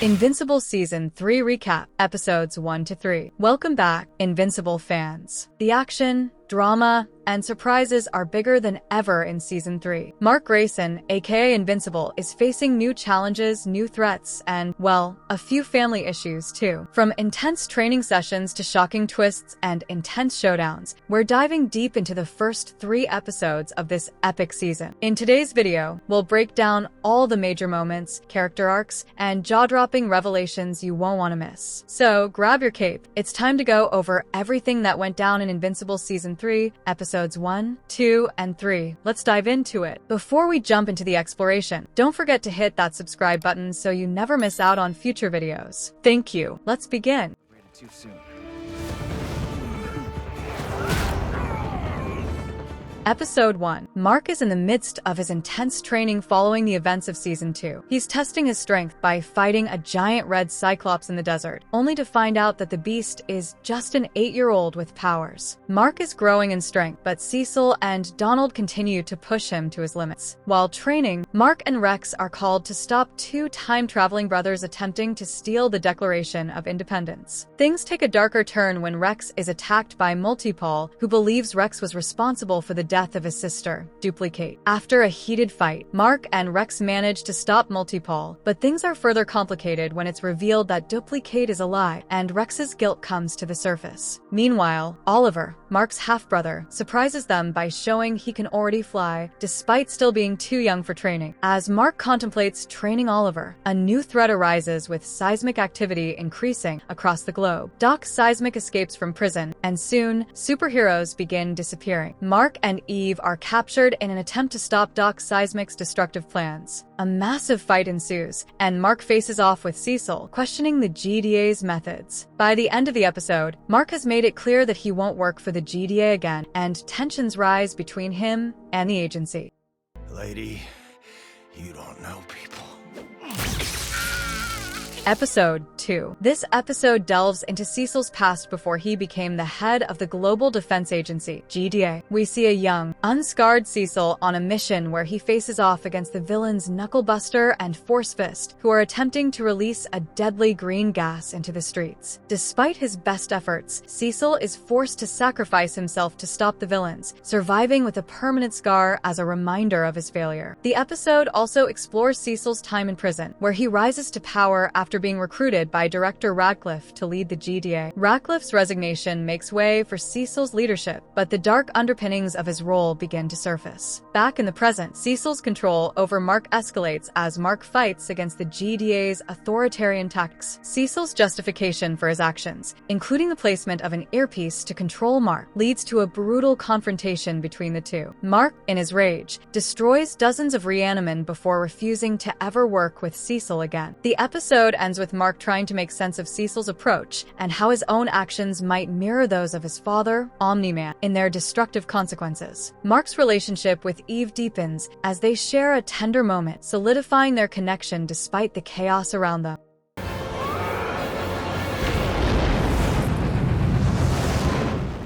Invincible Season 3 Recap, Episodes 1 to 3. Welcome back, Invincible fans. The action, drama, and surprises are bigger than ever in Season 3. Mark Grayson, aka Invincible, is facing new challenges, new threats, and, well, a few family issues too. From intense training sessions to shocking twists and intense showdowns, we're diving deep into the first 3 episodes of this epic season. In today's video, we'll break down all the major moments, character arcs, and jaw-dropping revelations you won't want to miss. So, grab your cape. It's time to go over everything that went down in Invincible Season 3, Episodes 1, 2, and 3. Let's dive into it. Before we jump into the exploration, don't forget to hit that subscribe button so you never miss out on future videos. Thank you. Let's begin. Too soon. Episode 1. Mark is in the midst of his intense training following the events of Season 2. He's testing his strength by fighting a giant red cyclops in the desert, only to find out that the beast is just an 8-year-old with powers. Mark is growing in strength, but Cecil and Donald continue to push him to his limits. While training, Mark and Rex are called to stop 2 time-traveling brothers attempting to steal the Declaration of Independence. Things take a darker turn when Rex is attacked by Multipole, who believes Rex was responsible for the death of his sister, Duplicate. After a heated fight, Mark and Rex manage to stop Multipole, but things are further complicated when it's revealed that Duplicate is alive, and Rex's guilt comes to the surface. Meanwhile, Oliver, Mark's half-brother, surprises them by showing he can already fly, despite still being too young for training. As Mark contemplates training Oliver, a new threat arises with seismic activity increasing across the globe. Doc Seismic escapes from prison, and soon, superheroes begin disappearing. Mark and Eve are captured in an attempt to stop Doc Seismic's destructive plans. A massive fight ensues, and Mark faces off with Cecil, questioning the GDA's methods. By the end of the episode, Mark has made it clear that he won't work for the GDA again, and tensions rise between him and the agency. Lady, you don't know people. Episode 2. This episode delves into Cecil's past before he became the head of the Global Defense Agency, GDA. We see a young, unscarred Cecil on a mission where he faces off against the villains Knucklebuster and Force Fist, who are attempting to release a deadly green gas into the streets. Despite his best efforts, Cecil is forced to sacrifice himself to stop the villains, surviving with a permanent scar as a reminder of his failure. The episode also explores Cecil's time in prison, where he rises to power after being recruited by Director Radcliffe to lead the GDA. Radcliffe's resignation makes way for Cecil's leadership, but the dark underpinnings of his role begin to surface. Back in the present, Cecil's control over Mark escalates as Mark fights against the GDA's authoritarian tactics. Cecil's justification for his actions, including the placement of an earpiece to control Mark, leads to a brutal confrontation between the two. Mark, in his rage, destroys dozens of Reanimen before refusing to ever work with Cecil again. The episode ends with Mark trying to make sense of Cecil's approach and how his own actions might mirror those of his father, Omni-Man, in their destructive consequences. Mark's relationship with Eve deepens as they share a tender moment, solidifying their connection despite the chaos around them.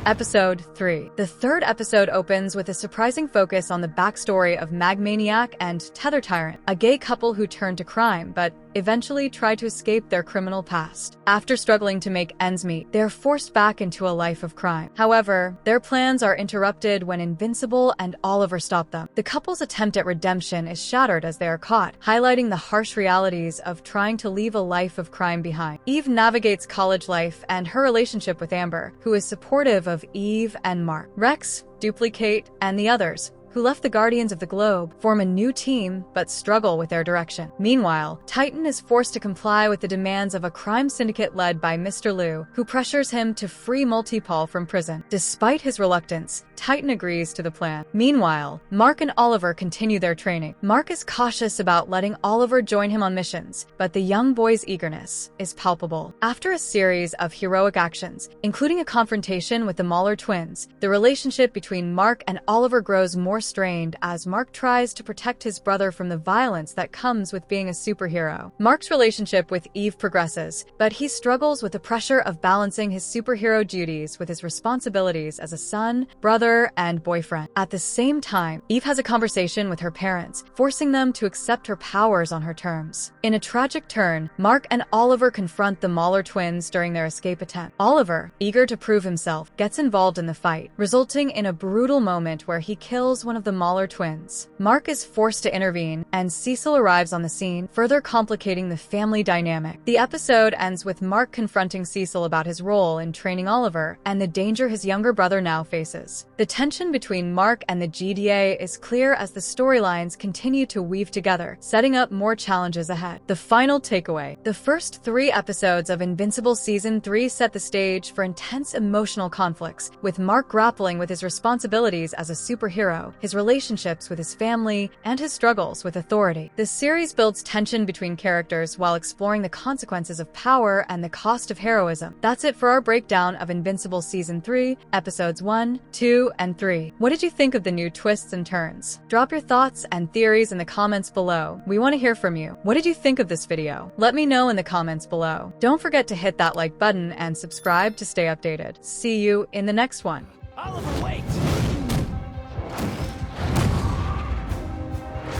Episode 3. The third episode opens with a surprising focus on the backstory of Magmaniac and Tether Tyrant, a gay couple who turn to crime but eventually try to escape their criminal past. After struggling to make ends meet, they are forced back into a life of crime. However, their plans are interrupted when Invincible and Oliver stop them. The couple's attempt at redemption is shattered as they are caught, highlighting the harsh realities of trying to leave a life of crime behind. Eve navigates college life and her relationship with Amber, who is supportive of Eve and Mark. Rex, Duplicate, and the others, who left the Guardians of the Globe, form a new team but struggle with their direction. Meanwhile, Titan is forced to comply with the demands of a crime syndicate led by Mr. Liu, who pressures him to free Multipole from prison. Despite his reluctance, Titan agrees to the plan. Meanwhile, Mark and Oliver continue their training. Mark is cautious about letting Oliver join him on missions, but the young boy's eagerness is palpable. After a series of heroic actions, including a confrontation with the Mahler twins, the relationship between Mark and Oliver grows more strained as Mark tries to protect his brother from the violence that comes with being a superhero. Mark's relationship with Eve progresses, but he struggles with the pressure of balancing his superhero duties with his responsibilities as a son, brother, and boyfriend. At the same time, Eve has a conversation with her parents, forcing them to accept her powers on her terms. In a tragic turn, Mark and Oliver confront the Mauler twins during their escape attempt. Oliver, eager to prove himself, gets involved in the fight, resulting in a brutal moment where he kills one of the Mauler twins. Mark is forced to intervene, and Cecil arrives on the scene, further complicating the family dynamic. The episode ends with Mark confronting Cecil about his role in training Oliver and the danger his younger brother now faces. The tension between Mark and the GDA is clear as the storylines continue to weave together, setting up more challenges ahead. The final takeaway: the first 3 episodes of Invincible Season 3 set the stage for intense emotional conflicts, with Mark grappling with his responsibilities as a superhero, his relationships with his family, and his struggles with authority. The series builds tension between characters while exploring the consequences of power and the cost of heroism. That's it for our breakdown of Invincible Season 3, Episodes 1, 2, and 3. What did you think of the new twists and turns? Drop your thoughts and theories in the comments below. We want to hear from you. What did you think of this video? Let me know in the comments below. Don't forget to hit that like button and subscribe to stay updated. See you in the next one. Oliver, wait!